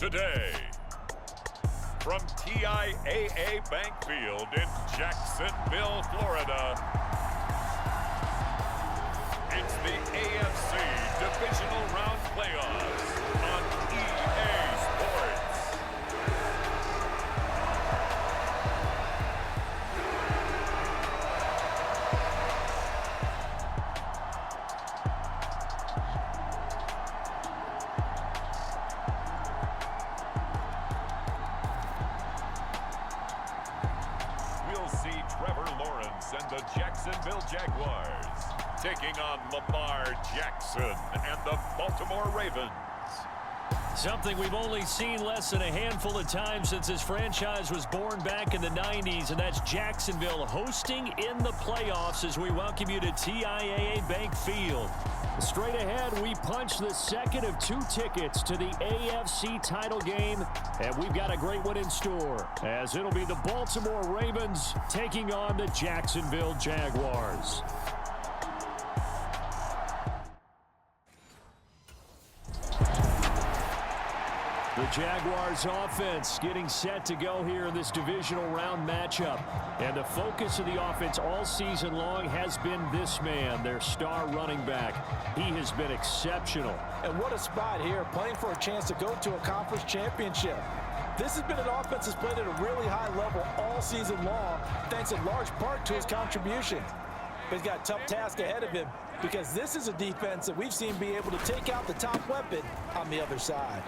today. From TIAA Bank Field in Jacksonville, Florida, it's the AFC Divisional Round Playoffs on EA Sports. We'll see Trevor Lawrence and the Jacksonville Jaguars taking on Lamar Jackson and the Baltimore Ravens. Something we've only seen less than a handful of times since this franchise was born back in the 90s, and that's Jacksonville hosting in the playoffs as we welcome you to TIAA Bank Field. Straight ahead, we punch the second of two tickets to the AFC title game, and we've got a great one in store, as it'll be the Baltimore Ravens taking on the Jacksonville Jaguars. The Jaguars offense getting set to go here in this divisional round matchup. And the focus of the offense all season long has been this man, their star running back. He has been exceptional. And what a spot here, playing for a chance to go to a conference championship. This has been an offense that's played at a really high level all season long, thanks in large part to his contribution. But he's got a tough task ahead of him, because this is a defense that we've seen be able to take out the top weapon on the other side.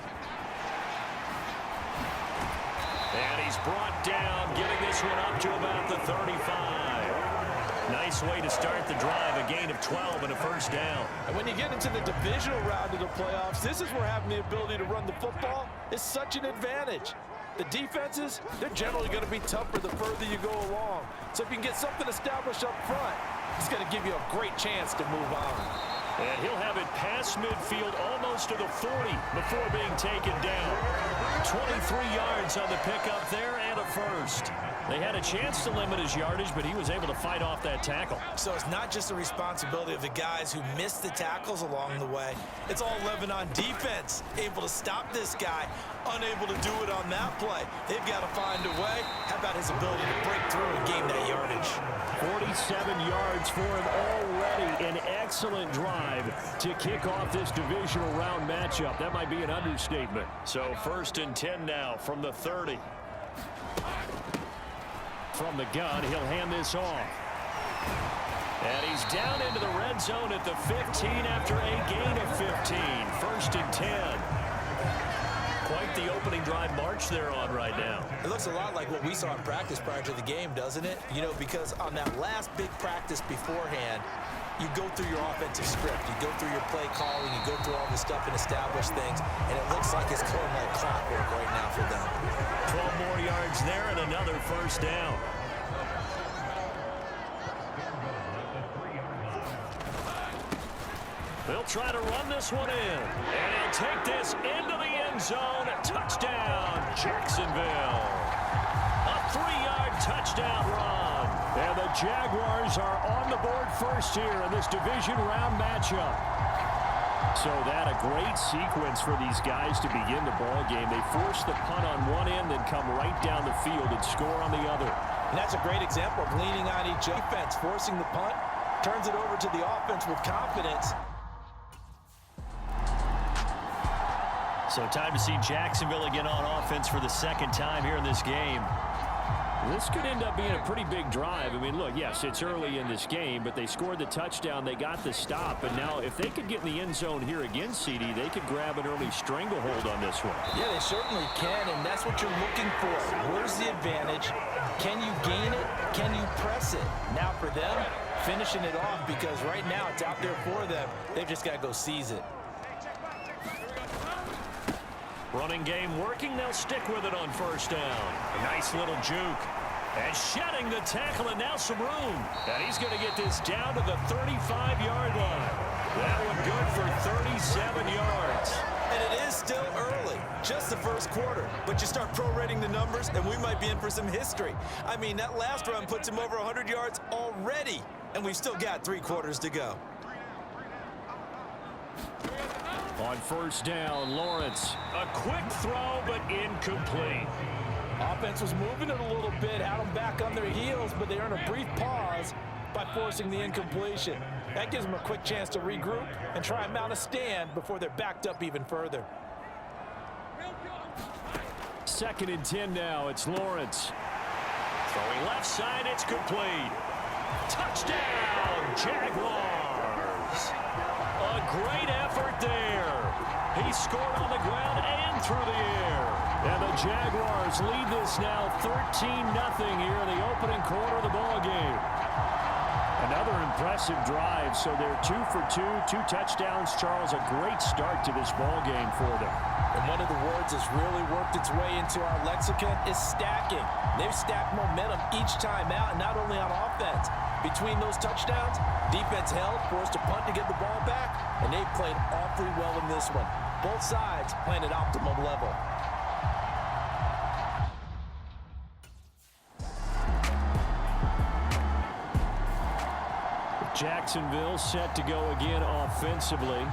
And he's brought down, getting this one up to about the 35. Nice way to start the drive, a gain of 12 and a first down. And when you get into the divisional round of the playoffs, this is where having the ability to run the football is such an advantage. The defenses, they're generally going to be tougher the further you go along. So if you can get something established up front, it's going to give you a great chance to move on. And he'll have it past midfield almost to the 40 before being taken down. 23 yards on the pickup there and a first. They had a chance to limit his yardage, but he was able to fight off that tackle. So it's not just the responsibility of the guys who missed the tackles along the way. It's all 11 on defense, able to stop this guy, unable to do it on that play. They've got to find a way. How about his ability to break through and gain that yardage? 47 yards for him already. An excellent drive to kick off this divisional round matchup. That might be an understatement. So 1st and 10 now from the 30. From the gun, he'll hand this off. And he's down into the red zone at the 15 after a gain of 15. 1st and 10. Quite the opening drive march they're on right now. It looks a lot like what we saw in practice prior to the game, doesn't it? You know, because on that last big practice beforehand, you go through your offensive script, you go through your play calling, you go through all this stuff and establish things, and it looks like it's going like clockwork right now for them. 12 more yards there and another first down. They'll try to run this one in. And he'll take this into the end zone. Touchdown, Jacksonville. A 3-yard touchdown run. And the Jaguars are on the board first here in this division round matchup. So that a great sequence for these guys to begin the ball game. They force the punt on one end, then come right down the field and score on the other. And that's a great example of leaning on each defense, forcing the punt, turns it over to the offense with confidence. So time to see Jacksonville again on offense for the second time here in this game. This could end up being a pretty big drive. I mean, look, yes, it's early in this game, but they scored the touchdown. They got the stop. And now if they could get in the end zone here again, CD, they could grab an early stranglehold on this one. Yeah, they certainly can, and that's what you're looking for. Where's the advantage? Can you gain it? Can you press it? Now for them, finishing it off, because right now it's out there for them. They've just got to go seize it. Running game working. They'll stick with it on first down. A nice little juke. And shedding the tackle, and now some room. And he's going to get this down to the 35-yard line. That one good for 37 yards. And it is still early, just the first quarter. But you start prorating the numbers, and we might be in for some history. I mean, that last run puts him over 100 yards already, and we've still got 3 quarters to go. On first down, Lawrence. A quick throw, but incomplete. Offense was moving it a little bit, had them back on their heels, but they earned a brief pause by forcing the incompletion. That gives them a quick chance to regroup and try and mount a stand before they're backed up even further. 2nd and 10 now. It's Lawrence. Throwing left side, it's complete. Touchdown, Jaguars. A great effort there. He scored on the ground and through the air. And the Jaguars lead this now 13-0 here in the opening quarter of the ball game. Another impressive drive, so they're 2 for 2, 2 touchdowns. Charles, a great start to this ball game for them. And one of the words that's really worked its way into our lexicon is stacking. They've stacked momentum each time out, and not only on offense. Between those touchdowns, defense held, forced a punt to get the ball back, and they played awfully well in this one. Both sides playing at optimum level. Jacksonville set to go again offensively.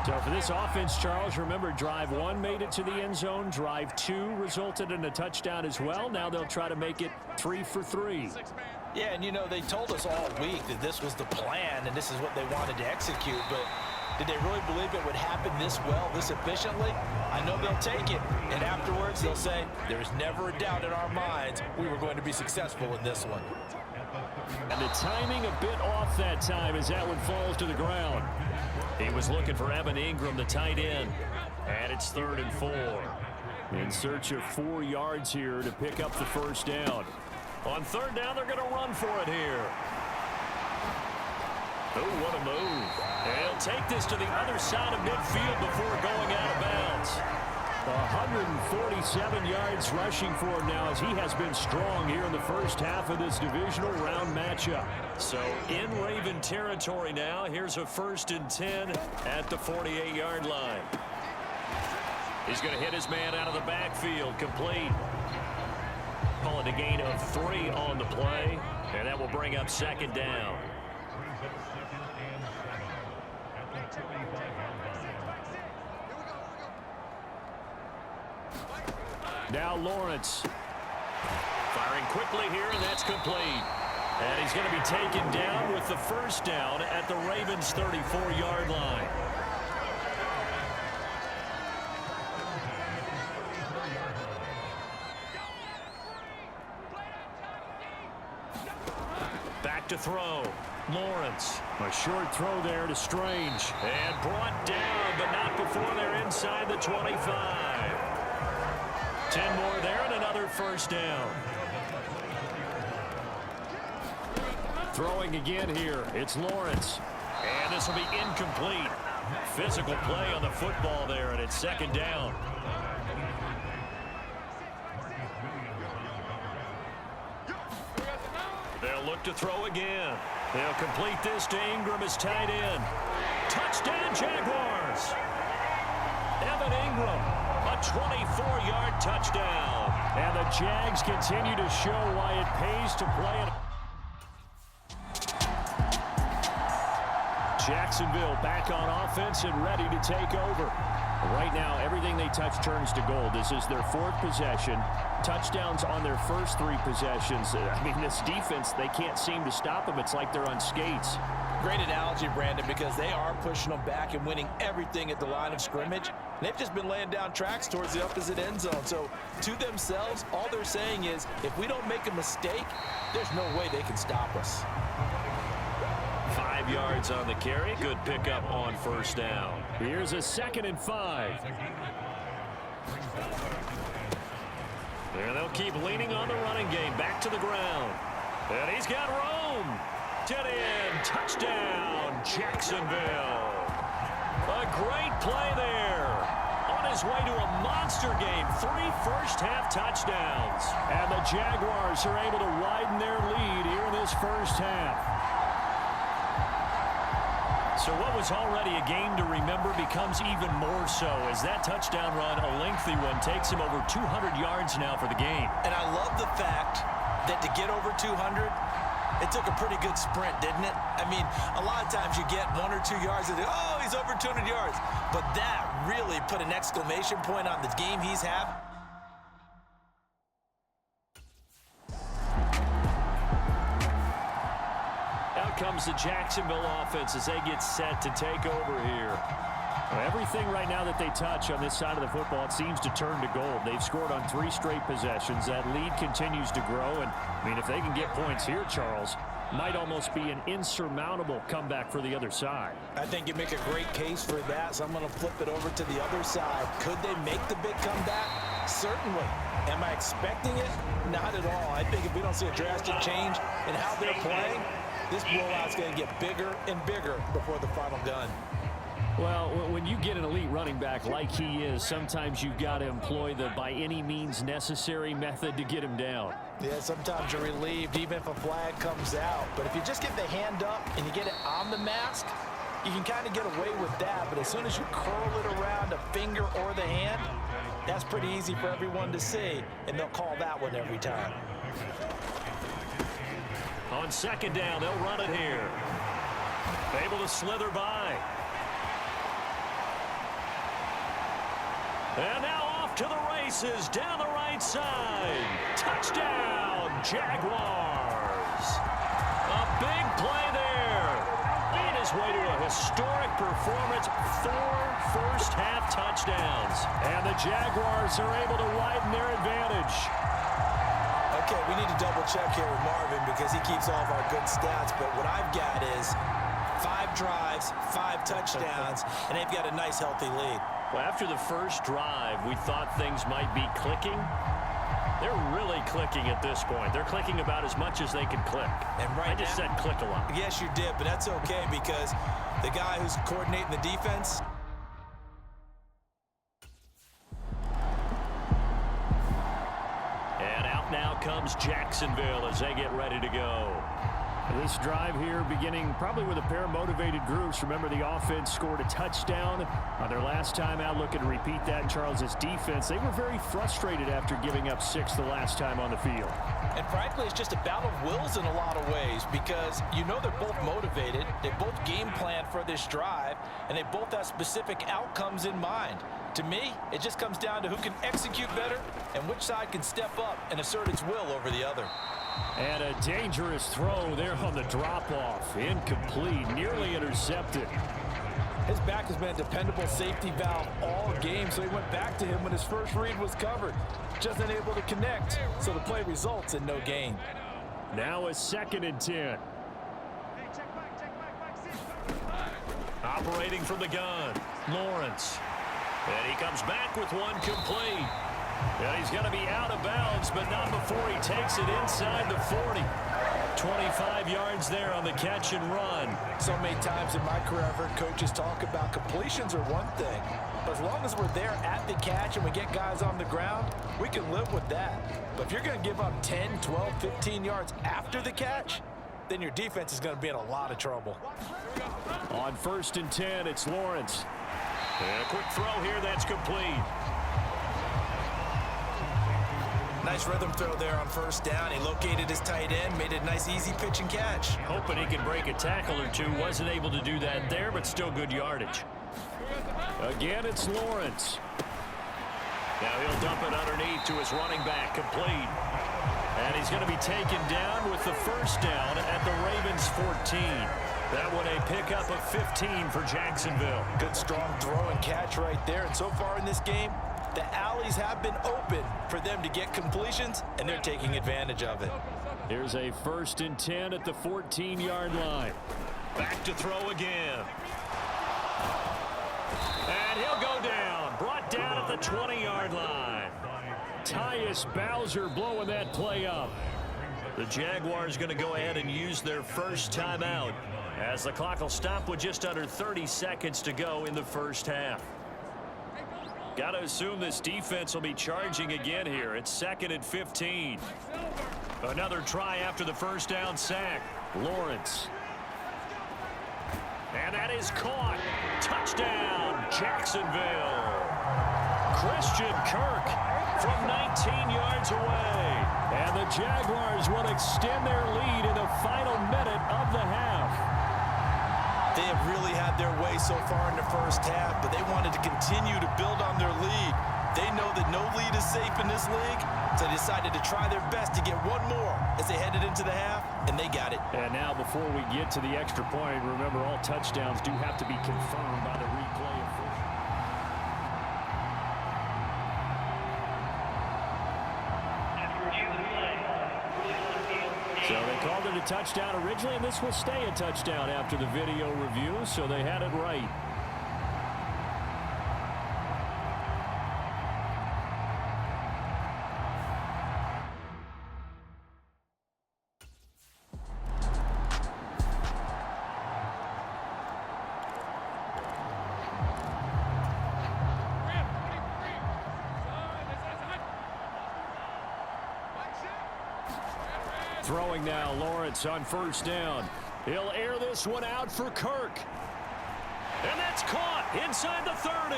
So for this offense, Charles, remember, drive 1 made it to the end zone. Drive 2 resulted in a touchdown as well. Now they'll try to make it 3 for 3. Yeah, and you know, they told us all week that this was the plan and this is what they wanted to execute, but did they really believe it would happen this well, this efficiently? I know they'll take it, and afterwards they'll say, there's never a doubt in our minds we were going to be successful in this one. And the timing a bit off that time as that one falls to the ground. He was looking for Evan Ingram, the tight end. And it's 3rd and 4. In search of 4 yards here to pick up the first down. On 3rd down, they're going to run for it here. Oh, what a move. They'll take this to the other side of midfield before going out of bounds. 147 yards rushing for him now as he has been strong here in the first half of this divisional round matchup. So in Raven territory now, here's a 1st and 10 at the 48-yard line. He's going to hit his man out of the backfield, complete. Call it a gain of 3 on the play, and that will bring up 2nd down. Now Lawrence. Firing quickly here, and that's complete. And he's going to be taken down with the first down at the Ravens' 34-yard line. Back to throw. Lawrence. A short throw there to Strange. And brought down, but not before they're inside the 25. 10 more there and another first down. Throwing again here. It's Lawrence. And this will be incomplete. Physical play on the football there, and it's 2nd down. They'll look to throw again. They'll complete this to Ingram as tight end. Touchdown, Jaguars. Evan Ingram, a 24-yard touchdown. And the Jags continue to show why it pays to play it. Jacksonville back on offense and ready to take over. Right now, everything they touch turns to gold. This is their 4th possession. Touchdowns on their first 3 possessions. I mean, this defense, they can't seem to stop them. It's like they're on skates. Great analogy, Brandon, because they are pushing them back and winning everything at the line of scrimmage. They've just been laying down tracks towards the opposite end zone. So, to themselves, all they're saying is, if we don't make a mistake, there's no way they can stop us. 5 yards on the carry. Good pickup on first down. Here's a 2nd and 5. There they'll keep leaning on the running game. Back to the ground. And he's got room. Dead end. Touchdown, Jacksonville. A great play there. On his way to a monster game. 3 first-half touchdowns. And the Jaguars are able to widen their lead here in this first half. So what was already a game to remember becomes even more so as that touchdown run, a lengthy one, takes him over 200 yards now for the game. And I love the fact that to get over 200, it took a pretty good sprint, didn't it? I mean, a lot of times you get 1 or 2 yards and oh, he's over 200 yards. But that really put an exclamation point on the game he's having. Out comes the Jacksonville offense as they get set to take over here. Well, everything right now that they touch on this side of the football, it seems to turn to gold. They've scored on 3 straight possessions. That lead continues to grow. And, I mean, if they can get points here, Charles, might almost be an insurmountable comeback for the other side. I think you make a great case for that, so I'm going to flip it over to the other side. Could they make the big comeback? Certainly. Am I expecting it? Not at all. I think if we don't see a drastic change in how they're playing, this blowout's going to get bigger and bigger before the final gun. Well, when you get an elite running back like he is, sometimes you've got to employ the by any means necessary method to get him down. Yeah, sometimes you're relieved even if a flag comes out. But if you just get the hand up and you get it on the mask, you can kind of get away with that. But as soon as you curl it around a finger or the hand, that's pretty easy for everyone to see, and they'll call that one every time. On second down, they'll run it here. Able to slither by. And now off to the races down the right side. Touchdown, Jaguars. A big play there. On his way to a historic performance, 4 first-half touchdowns. And the Jaguars are able to widen their advantage. Okay, we need to double-check here with Marvin because he keeps all of our good stats. But what I've got is 5 drives, 5 touchdowns, and they've got a nice, healthy lead. Well, after the first drive, we thought things might be clicking. They're really clicking at this point. They're clicking about as much as they can click. And right I just said click a lot. Yes, you did, but that's okay because the guy who's coordinating the defense. And out now comes Jacksonville as they get ready to go. This drive here beginning probably with a pair of motivated groups. Remember, the offense scored a touchdown on their last time out. Looking to repeat that in Charles's defense. They were very frustrated after giving up 6 the last time on the field. And frankly, it's just a battle of wills in a lot of ways because you know they're both motivated. They both game plan for this drive, and they both have specific outcomes in mind. To me, it just comes down to who can execute better and which side can step up and assert its will over the other. And a dangerous throw there on the drop-off. Incomplete, nearly intercepted. His back has been a dependable safety valve all game, so he went back to him when his first read was covered. Just unable to connect, so the play results in no gain. Now a 2nd and 10. Operating from the gun, Lawrence. And he comes back with one complete. And he's going to be out of bounds, but not before he takes it inside the 40. 25 yards there on the catch and run. So many times in my career, I've heard coaches talk about completions are one thing. But as long as we're there at the catch and we get guys on the ground, we can live with that. But if you're going to give up 10, 12, 15 yards after the catch, then your defense is going to be in a lot of trouble. On 1st and 10, it's Lawrence. And a quick throw here that's complete. Nice rhythm throw there on 1st down. He located his tight end, made it a nice easy pitch and catch. Hoping he can break a tackle or two. Wasn't able to do that there, but still good yardage. Again, it's Lawrence. Now he'll dump it underneath to his running back, complete. And he's going to be taken down with the 1st down at the Ravens 14. That one a pickup of 15 for Jacksonville. Good strong throw and catch right there. And so far in this game, the alleys have been open for them to get completions, and they're taking advantage of it. Here's a 1st and 10 at the 14-yard line. Back to throw again. And he'll go down. Brought down at the 20-yard line. Tyus Bowser blowing that play up. The Jaguars going to go ahead and use their first timeout as the clock will stop with just under 30 seconds to go in the first half. Got to assume this defense will be charging again here. It's 2nd and 15. Another try after the 1st down sack. Lawrence. And that is caught. Touchdown, Jacksonville. Christian Kirk from 19 yards away. And the Jaguars will extend their lead in the final minute of the half. They have really had their way so far in the first half, but they wanted to continue to build on their lead. They know that no lead is safe in this league, so they decided to try their best to get one more as they headed into the half, and they got it. And now before we get to the extra point, remember all touchdowns do have to be confirmed by the replay official. So they called it a touchdown originally, and this will stay a touchdown after the video review, so they had it right. Throwing now, Lawrence on first down. He'll air this one out for Kirk. And that's caught inside the 30.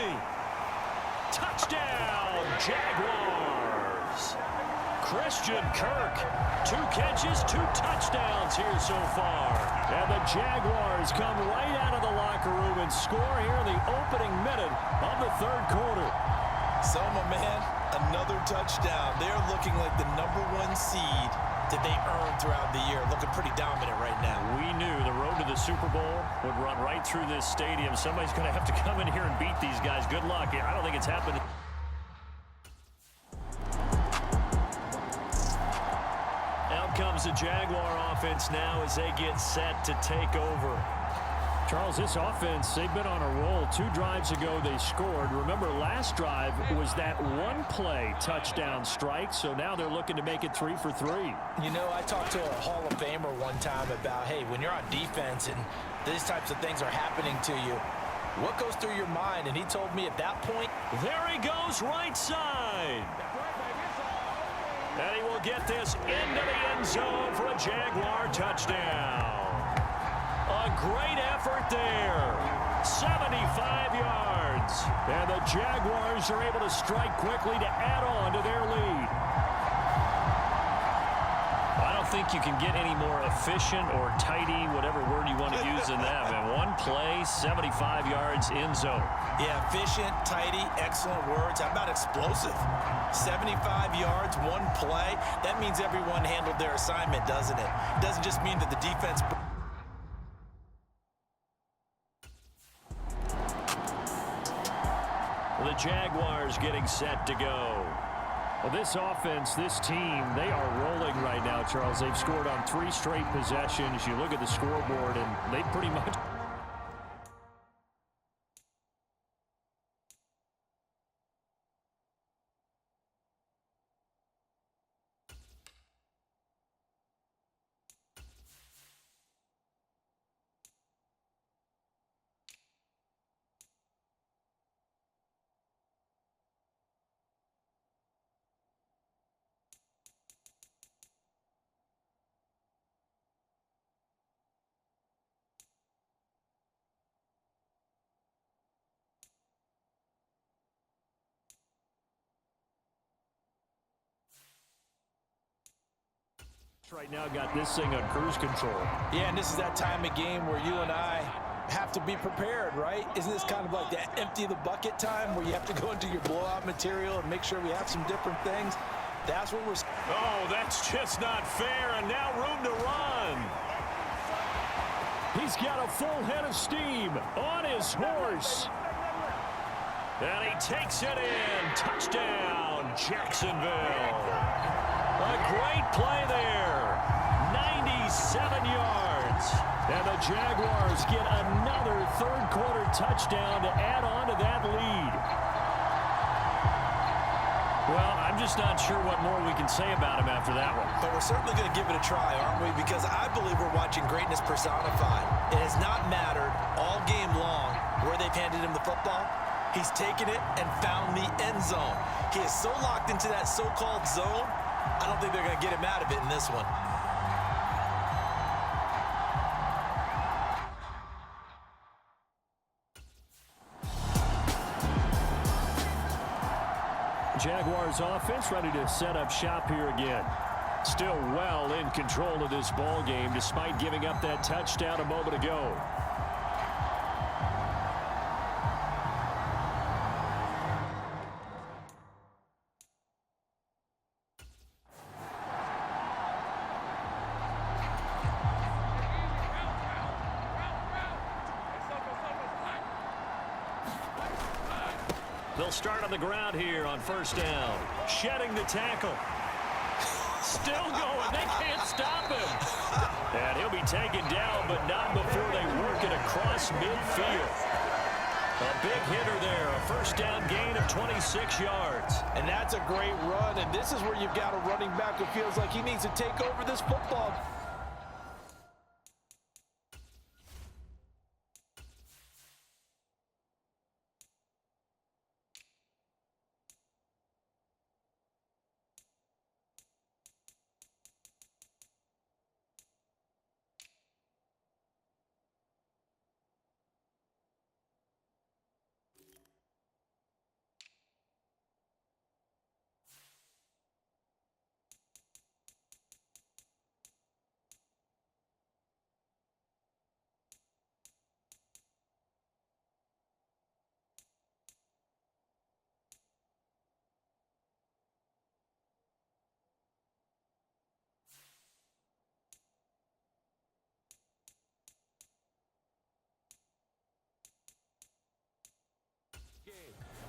Touchdown, Jaguars. Christian Kirk, 2 catches, 2 touchdowns here so far. And the Jaguars come right out of the locker room and score here in the opening minute of the third quarter. So, my man, another touchdown. They're looking like the #1 seed that they earned throughout the year. Looking pretty dominant right now. We knew the road to the Super Bowl would run right through this stadium. Somebody's going to have to come in here and beat these guys. Good luck. I don't think it's happened. Out comes the Jaguar offense now as they get set to take over. Charles, this offense, they've been on a roll. 2 drives ago, they scored. Remember, last drive was that one-play touchdown strike, so now they're looking to make it 3 for 3. You know, I talked to a Hall of Famer one time about, hey, when you're on defense and these types of things are happening to you, what goes through your mind? And he told me at that point, there he goes, right side. And he will get this into the end zone for a Jaguar touchdown. A great effort there. 75 yards. And the Jaguars are able to strike quickly to add on to their lead. I don't think you can get any more efficient or tidy, whatever word you want to use in that. Man, one play, 75 yards in zone. Yeah, efficient, tidy, excellent words. How about explosive? 75 yards, one play. That means everyone handled their assignment, doesn't it? It doesn't just mean that the defense... The Jaguars getting set to go. Well, this offense, this team, they are rolling right now, Charles. They've scored on 3 straight possessions. You look at the scoreboard, and they pretty much... right now got this thing on cruise control. Yeah, and this is that time of game where you and I have to be prepared, right? Isn't this kind of like that empty the bucket time where you have to go into your blowout material and make sure we have some different things? That's what we're... Oh, that's just not fair, and now room to run. He's got a full head of steam on his horse. And he takes it in. Touchdown, Jacksonville. A great play there. 97 yards. And the Jaguars get another third-quarter touchdown to add on to that lead. Well, I'm just not sure what more we can say about him after that one. But we're certainly going to give it a try, aren't we? Because I believe we're watching greatness personified. It has not mattered all game long where they've handed him the football. He's taken it and found the end zone. He is so locked into that so-called zone, I don't think they're going to get him out of it in this one. Jaguars offense ready to set up shop here again. Still well in control of this ball game despite giving up that touchdown a moment ago. They'll start on the ground here on first down. Shedding the tackle. Still going. They can't stop him. And he'll be taken down, but not before they work it across midfield. A big hitter there. A first down gain of 26 yards. And that's a great run. And this is where you've got a running back who feels like he needs to take over this football.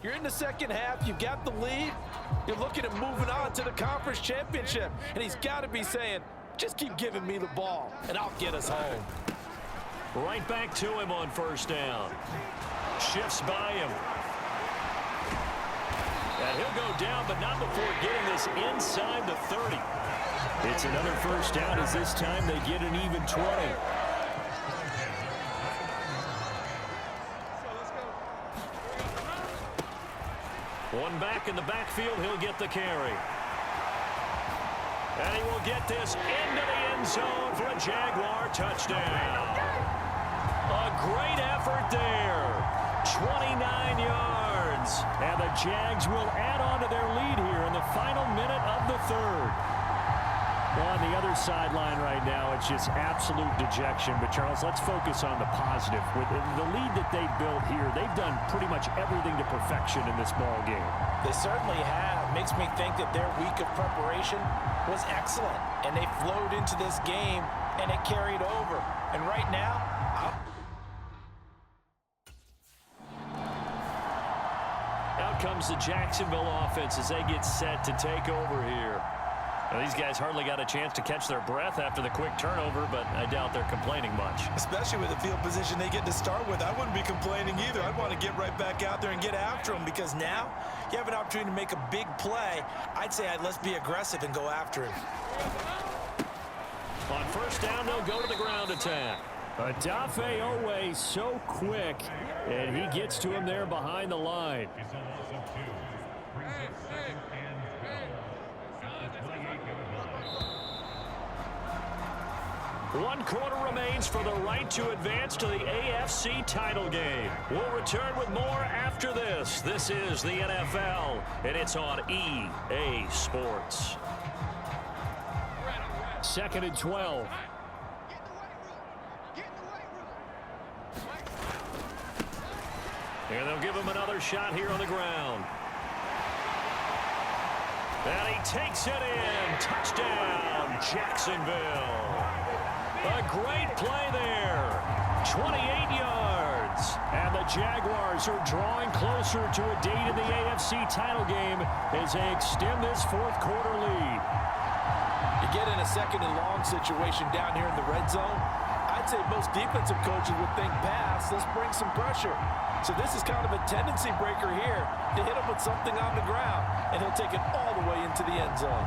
You're in the second half. You've got the lead. You're looking at moving on to the conference championship. And he's got to be saying, just keep giving me the ball, and I'll get us home. Right back to him on first down. Shifts by him. And he'll go down, but not before getting this inside the 30. It's another first down as this time they get an even 20. One back in the backfield, he'll get the carry. And he will get this into the end zone for a Jaguar touchdown. A great effort there. 29 yards. And the Jags will add on to their lead here in the final minute of the third. Well, on the other sideline right now, it's just absolute dejection. But, Charles, let's focus on the positive. With the lead that they built here, they've done pretty much everything to perfection in this ball game. They certainly have. Makes me think that their week of preparation was excellent. And they flowed into this game, and it carried over. And right now, out comes the Jacksonville offense as they get set to take over here. Well, these guys hardly got a chance to catch their breath after the quick turnover, but I doubt they're complaining much. Especially with the field position they get to start with. I wouldn't be complaining either. I'd want to get right back out there and get after them, because now you have an opportunity to make a big play. I'd say let's be aggressive and go after him. On first down, they'll go to the ground attack. F.O.T.F so quick, and he gets to him there behind the line. One quarter remains for the right to advance to the AFC title game. We'll return with more after this. This is the NFL, and it's on EA Sports. Second and 12. And they'll give him another shot here on the ground. And he takes it in. Touchdown, Jacksonville. A great play there. 28 yards. And the Jaguars are drawing closer to a date in the AFC title game as they extend this fourth quarter lead. you get in a second and long situation down here in the red zone, I'd say most defensive coaches would think pass, let's bring some pressure. So this is kind of a tendency breaker here to hit him with something on the ground, and he'll take it all the way into the end zone.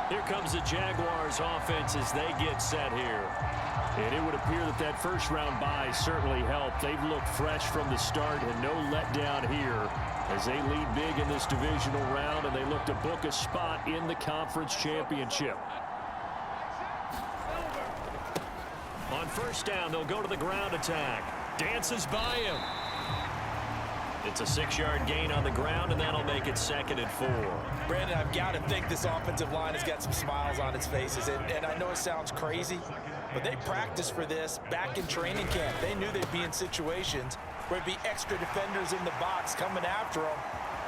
Here comes the Jaguars offense as they get set here. And it would appear that that first-round bye certainly helped. They've looked fresh from the start and no letdown here as they lead big in this divisional round, and they look to book a spot in the conference championship. On first down, they'll go to the ground attack. Dances by him. It's a 6-yard gain on the ground, and that'll make it 2nd and 4. Brandon, I've got to think this offensive line has got some smiles on its faces. And I know it sounds crazy, But they practiced for this back in training camp. They knew they'd be in situations where it'd be extra defenders in the box coming after them,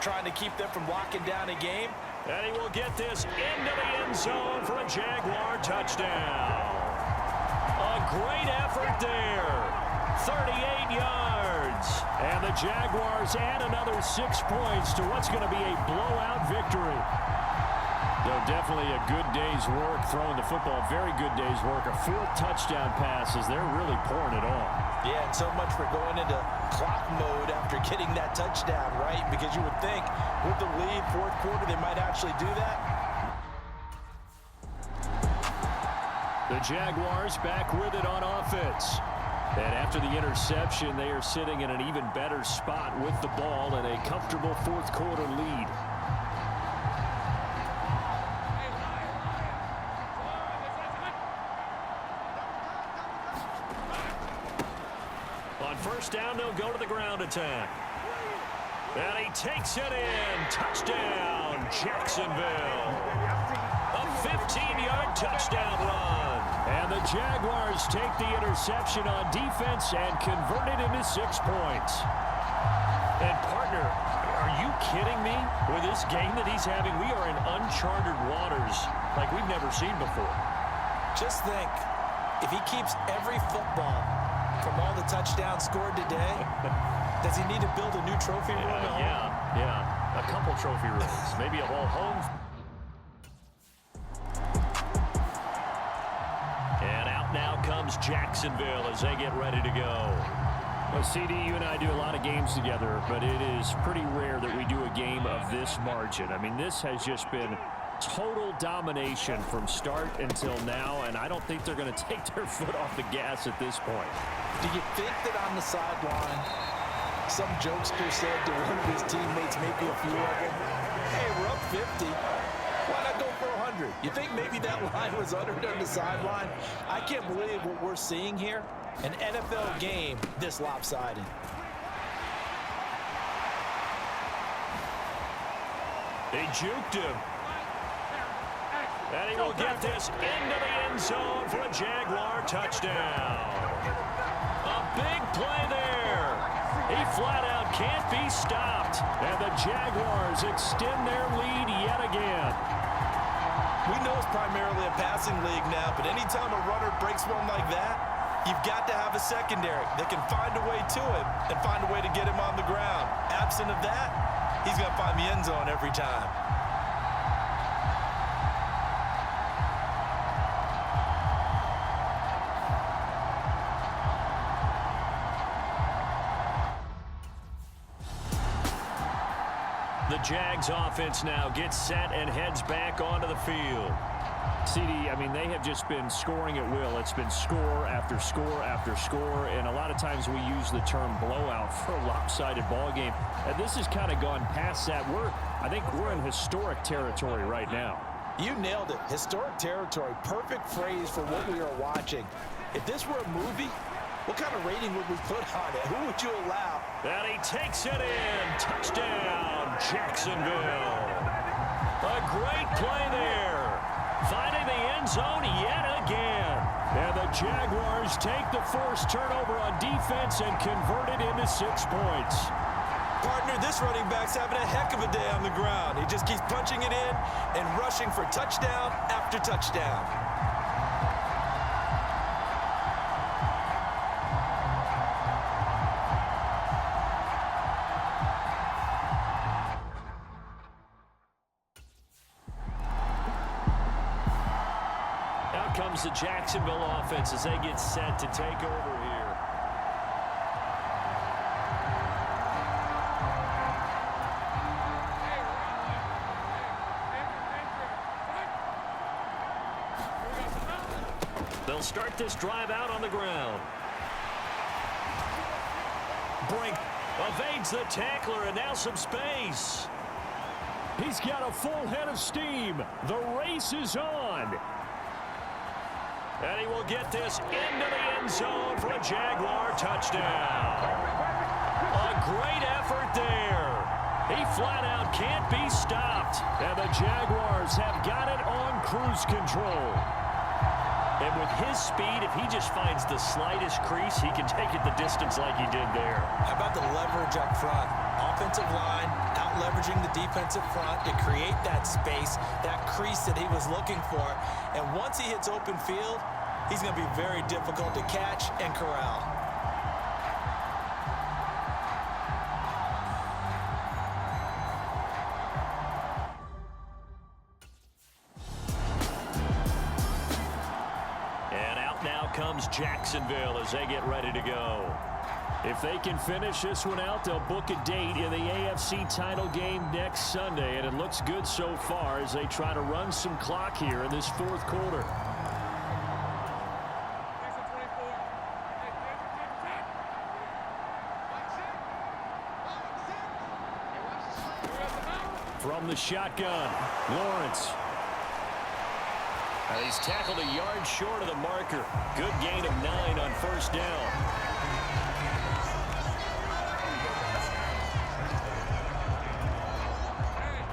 trying to keep them from locking down a game. And he will get this into the end zone for a Jaguar touchdown. A great effort there. 38 yards. And the Jaguars add another 6 points to what's going to be a blowout victory. No, definitely a good day's work throwing the football. Very good day's work. A 4th touchdown passes. They're really pouring it on. Yeah, and so much for going into clock mode after getting that touchdown, right? Because you would think with the lead, 4th quarter, they might actually do that. The Jaguars back with it on offense. And after the interception, they are sitting in an even better spot with the ball and a comfortable 4th quarter lead. On first down, they'll go to the ground attack. And he takes it in. Touchdown, Jacksonville. A 15-yard touchdown run. And the Jaguars take the interception on defense and convert it into 6 points. And, partner, are you kidding me? With this game that he's having, we are in uncharted waters like we've never seen before. Just think, if he keeps every football from all the touchdowns scored today, does he need to build a new trophy room at home? Yeah. A couple trophy rooms. Maybe a whole home. And out now comes Jacksonville as they get ready to go. Well, CD, you and I do a lot of games together, but it is pretty rare that we do a game of this margin. I mean, this has just been total domination from start until now, and I don't think they're going to take their foot off the gas at this point. Do you think that on the sideline, some jokester said to one of his teammates, maybe a few of them, hey, we're up 50. Why not go for 100? You think maybe that line was uttered on the sideline? I can't believe what we're seeing here. An NFL game this lopsided. They juked him. And he will get this into the end zone for a Jaguar touchdown. A big play there. He flat out can't be stopped. And the Jaguars extend their lead yet again. We know it's primarily a passing league now, but anytime a runner breaks one like that, you've got to have a secondary that can find a way to him and find a way to get him on the ground. Absent of that, he's going to find the end zone every time. The Jags offense now gets set and heads back onto the field. CD, I mean, they have just been scoring at will. It's been score after score after score, and a lot of times we use the term blowout for a lopsided ball game. And this has kind of gone past that. I think we're in historic territory right now. You nailed it. Historic territory. Perfect phrase for what we are watching. If this were a movie, what kind of rating would we put on it? Who would you allow? And he takes it in. Touchdown, Jacksonville. A great play there. Finding the end zone yet again. And the Jaguars take the forced turnover on defense and convert it into 6 points. Partner, this running back's having a heck of a day on the ground. He just keeps punching it in and rushing for touchdown after touchdown. Comes the Jacksonville offense as they get set to take over here. They'll start this drive out on the ground. Brink evades the tackler, and now some space. He's got a full head of steam. The race is on. And he will get this into the end zone for a Jaguar touchdown. A great effort there. He flat out can't be stopped. And the Jaguars have got it on cruise control. And with his speed, if he just finds the slightest crease, he can take it the distance like he did there. How about the leverage up front? Offensive line, out-leveraging the defensive front to create that space, that crease that he was looking for. And once he hits open field, he's going to be very difficult to catch and corral. Comes Jacksonville as they get ready to go. If they can finish this one out, they'll book a date in the AFC title game next Sunday, and it looks good so far as they try to run some clock here in this fourth quarter. From the shotgun, Lawrence. He's tackled a yard short of the marker. Good gain of 9 on first down.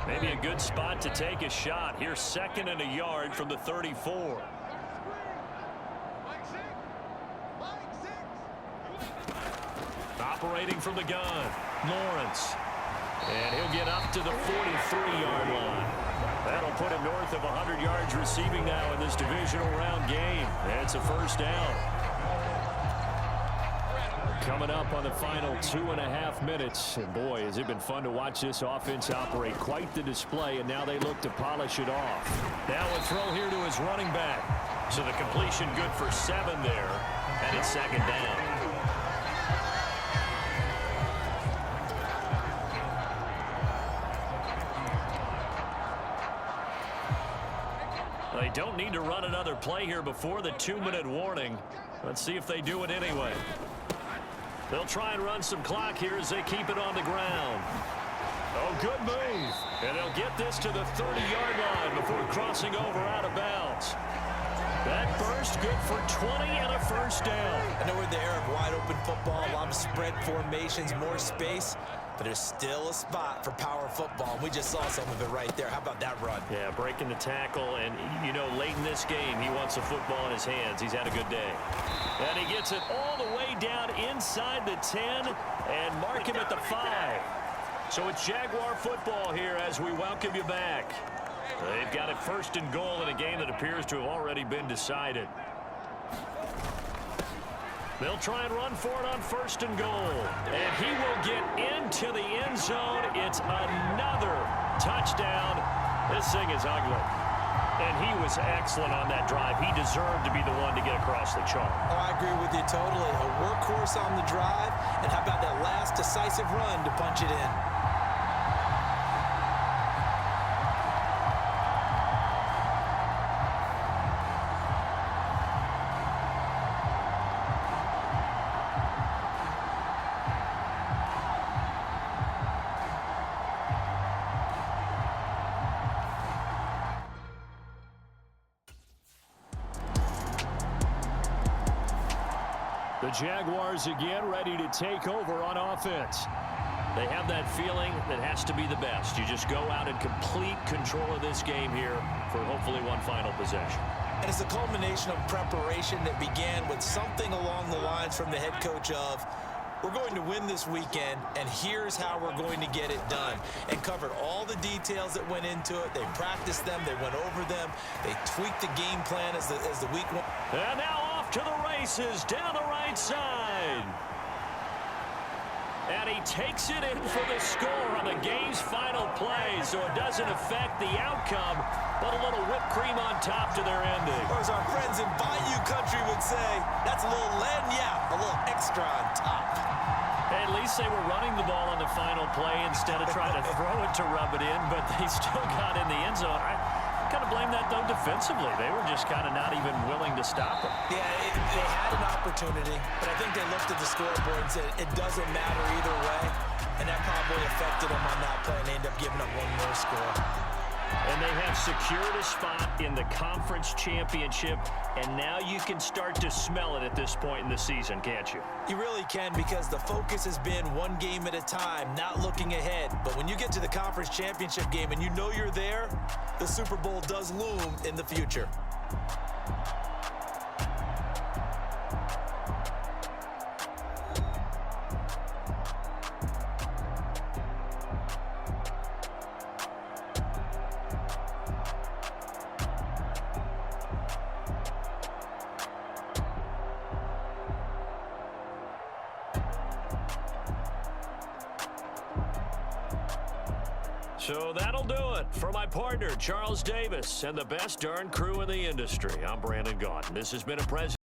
Maybe a good spot to take a shot. Here's 2nd and a yard from the 34. Operating from the gun, Lawrence. And he'll get up to the 43-yard line. That'll put him north of 100 yards receiving now in this divisional round game. It's a first down. Coming up on the final 2.5 minutes. And boy, has it been fun to watch this offense operate. Quite the display, and now they look to polish it off. Now a throw here to his running back. So the completion good for 7 there, and it's 2nd down. They don't need to run another play here before the 2-minute warning. Let's see if they do it anyway. They'll try and run some clock here as they keep it on the ground. Oh, good move. And they'll get this to the 30-yard line before crossing over out of bounds. That burst good for 20 and a first down. I know we're in the era of wide-open football, a lot of spread formations, more space. But there's still a spot for power football. We just saw some of it right there. How about that run? Yeah, breaking the tackle. And, you know, late in this game, he wants the football in his hands. He's had a good day. And he gets it all the way down inside the 10 and mark him at the 5. So it's Jaguar football here as we welcome you back. They've got it 1st and goal in a game that appears to have already been decided. They'll try and run for it on 1st and goal. And he will get into the end zone. It's another touchdown. This thing is ugly. And he was excellent on that drive. He deserved to be the one to get across the chalk. Oh, I agree with you totally. A workhorse on the drive. And how about that last decisive run to punch it in? The Jaguars again ready to take over on offense. They have that feeling that has to be the best. You just go out and complete control of this game here for hopefully one final possession. And it's a culmination of preparation that began with something along the lines from the head coach of, we're going to win this weekend, and here's how we're going to get it done. And covered all the details that went into it. They practiced them. They went over them. They tweaked the game plan as the week went. And now off to the races down the right side. And he takes it in for the score on the game's final play, so it doesn't affect the outcome, but a little whipped cream on top to their ending. Or as our friends in Bayou Country would say, that's a little lagniappe, a little extra on top. At least they were running the ball on the final play instead of trying to throw it to rub it in, but they still got in the end zone. I kind of blame that, though, defensively. They were just kind of not even willing to stop it. Yeah, they had an opportunity, but I think they looked at the scoreboard and said it doesn't matter either way, and that probably affected them on that play, and they ended up giving up one more score. And they have secured a spot in the conference championship, and now you can start to smell it at this point in the season, can't you? You really can, because the focus has been one game at a time, not looking ahead. But when you get to the conference championship game and you know you're there, the Super Bowl does loom in the future. So that'll do it. For my partner, Charles Davis, and the best darn crew in the industry, I'm Brandon Gaudin. This has been a